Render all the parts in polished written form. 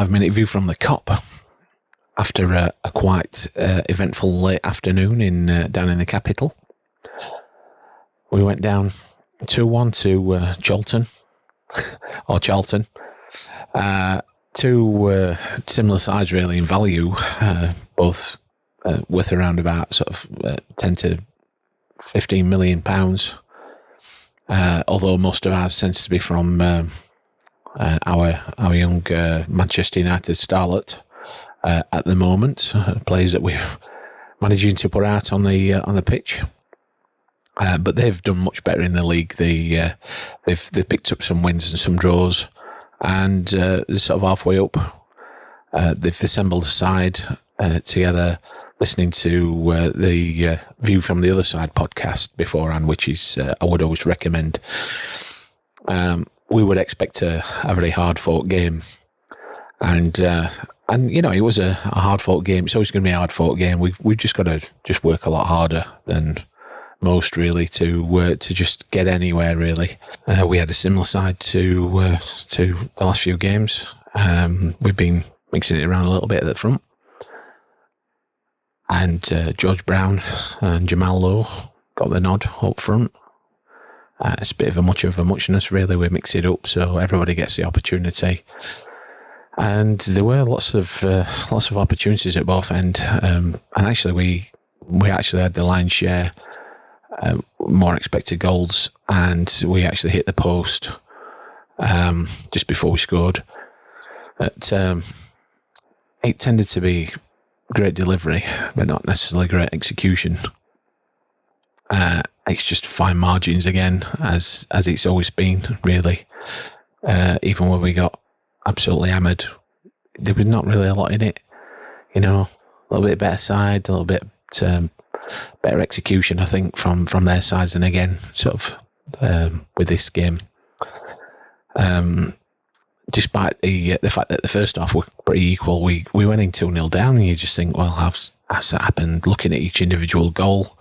5-minute view from the Cop after a quite eventful late afternoon down in the capital. We went down 2-1 to Charlton, or Charlton. Two similar sides really in value, both worth around about sort of 10 to 15 million pounds. Although most of ours tends to be from our young Manchester United starlet at the moment, players that we're managing to put out on the pitch. But they've done much better in the league. They've picked up some wins and some draws, and they're sort of halfway up. They've assembled a side together, listening to the View from the Other Side podcast beforehand, which is I would always recommend. We would expect a very hard-fought game, and you know, it was a hard-fought game. It's always going to be a hard-fought game. We've just got to just work a lot harder than most, really, to just get anywhere. Really, we had a similar side to the last few games. We've been mixing it around a little bit at the front. And George Brown and Jamal Lowe got the nod up front. It's a bit of a muchness, really. We mix it up so everybody gets the opportunity. And there were lots of opportunities at both ends. And actually, we actually had the lion's share, more expected goals, and we actually hit the post just before we scored. But it tended to be great delivery, but not necessarily great execution. It's just fine margins again, as it's always been, really. Even when we got absolutely hammered, there was not really a lot in it. You know, a little bit better side, a little bit better execution, I think, from their sides. And again, sort of with this game, despite the fact that the first half were pretty equal, we went in 2-0 down, and you just think, well, how's that happened? Looking at each individual goal,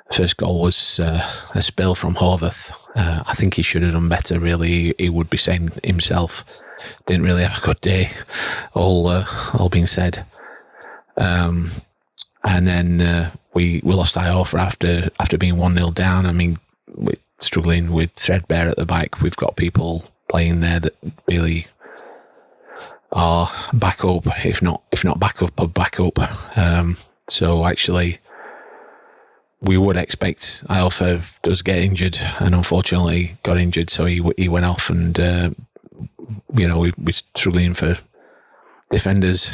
the first goal was a spill from Horvath. I think he should have done better, really. He would be saying himself, didn't really have a good day, all being said. And then we lost Iorfa after being 1-0 down. I mean, we're struggling with threadbare at the back. We've got people playing there that really are back up, if not back up. So actually, we would expect Iorfa does get injured, and unfortunately got injured, so he went off, and you know, we're struggling for defenders.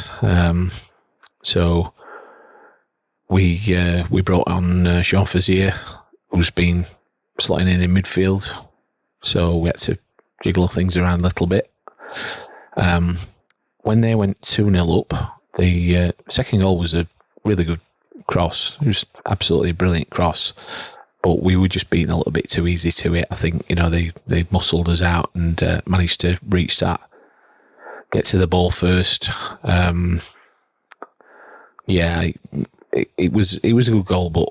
So we brought on Sean Fazier, who's been slotting in midfield. So we had to jiggle things around a little bit. When they went 2-0 up, the second goal was a really good cross. It was absolutely a brilliant cross, but we were just being a little bit too easy to it. I think, you know, they muscled us out and managed to reach that, get to the ball first. It was a good goal, but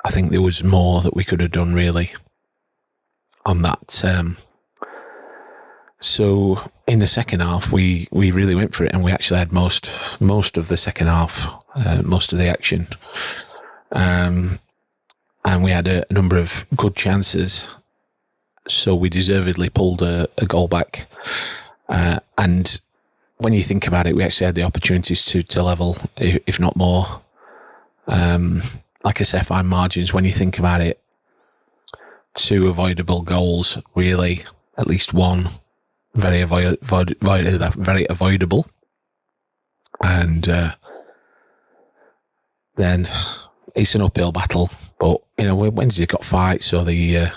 I think there was more that we could have done, really, on that. So in the second half, we really went for it, and we actually had most of the second half, most of the action, and we had a number of good chances. So we deservedly pulled a goal back, and when you think about it, we actually had the opportunities to level, if not more. Like I said, fine margins. When you think about it, 2 avoidable goals, really, at least one very avoidable, and then it's an uphill battle. But you know, Wednesday's got fight, so like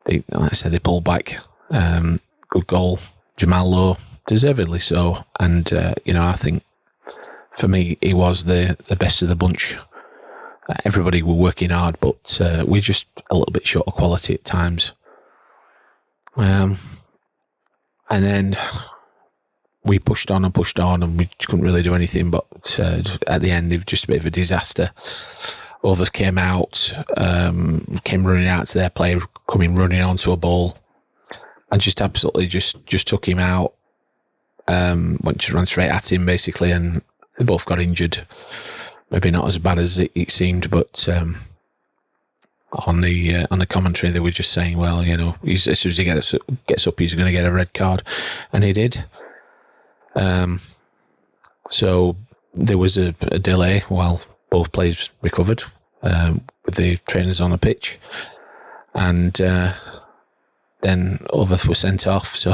I said, they pulled back. Good goal, Jamal Lowe, deservedly so, and you know, I think for me he was the best of the bunch. Everybody were working hard, but we're just a little bit short of quality at times. And then we pushed on, and we just couldn't really do anything. But at the end, it was just a bit of a disaster. Others came out, came running out to their player, coming running onto a ball, and just absolutely just took him out. just ran straight at him basically, and they both got injured. Maybe not as bad as it seemed, but on the commentary they were just saying, well, you know, as soon as he gets up, he's going to get a red card, and he did. So there was a delay while both players recovered, with the trainers on the pitch, and then Oveth was sent off. So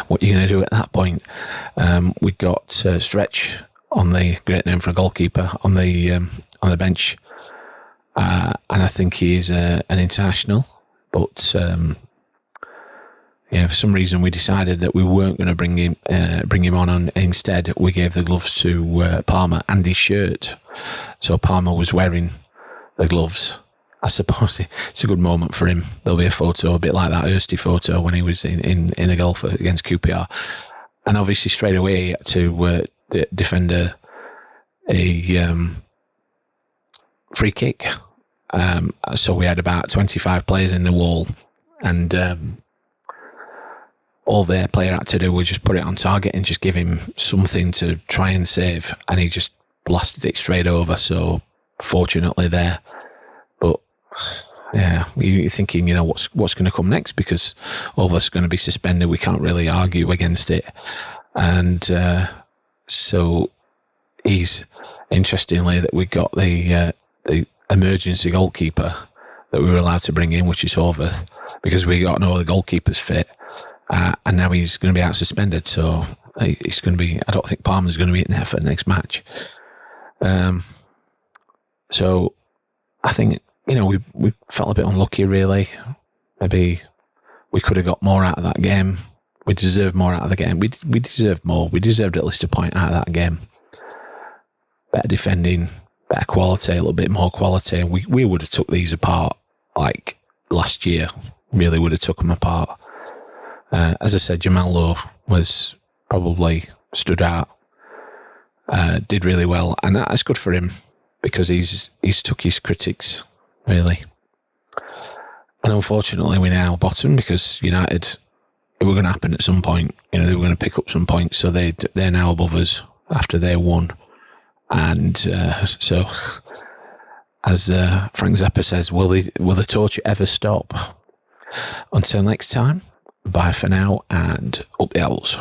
what are you going to do at that point? We got Stretch, on the great name for a goalkeeper, on the bench, and I think he is an international. But for some reason we decided that we weren't going to bring him on, and instead we gave the gloves to Palmer and his shirt. So Palmer was wearing the gloves. I suppose it's a good moment for him. There'll be a photo, a bit like that Hursty photo when he was in a goal against QPR, and obviously straight away he had to defend a free kick. So we had about 25 players in the wall, and all their player had to do was just put it on target and just give him something to try and save, and he just blasted it straight over. So fortunately there, but yeah, you're thinking, you know, what's going to come next, because Oveth's going to be suspended. We can't really argue against it, and so he's, interestingly, that we got the emergency goalkeeper that we were allowed to bring in, which is Oveth, because we got no other goalkeepers fit. And now he's going to be out suspended, so he's going to be. I don't think Palmer's going to be in there for the next match. So I think, you know, we felt a bit unlucky, really. Maybe we could have got more out of that game. We deserved more out of the game. We deserved more. We deserved at least a point out of that game. Better defending, better quality, a little bit more quality. We would have took these apart like last year. Really would have took them apart. As I said, Jamal Lowe was probably stood out, did really well, and that's good for him, because he's took his critics, really. And unfortunately, we're now bottom, because United, it were going to happen at some point. You know, they were going to pick up some points, so they're now above us after they won. And so, as Frank Zappa says, will the torture ever stop? Until next time. Bye for now, and up the owls.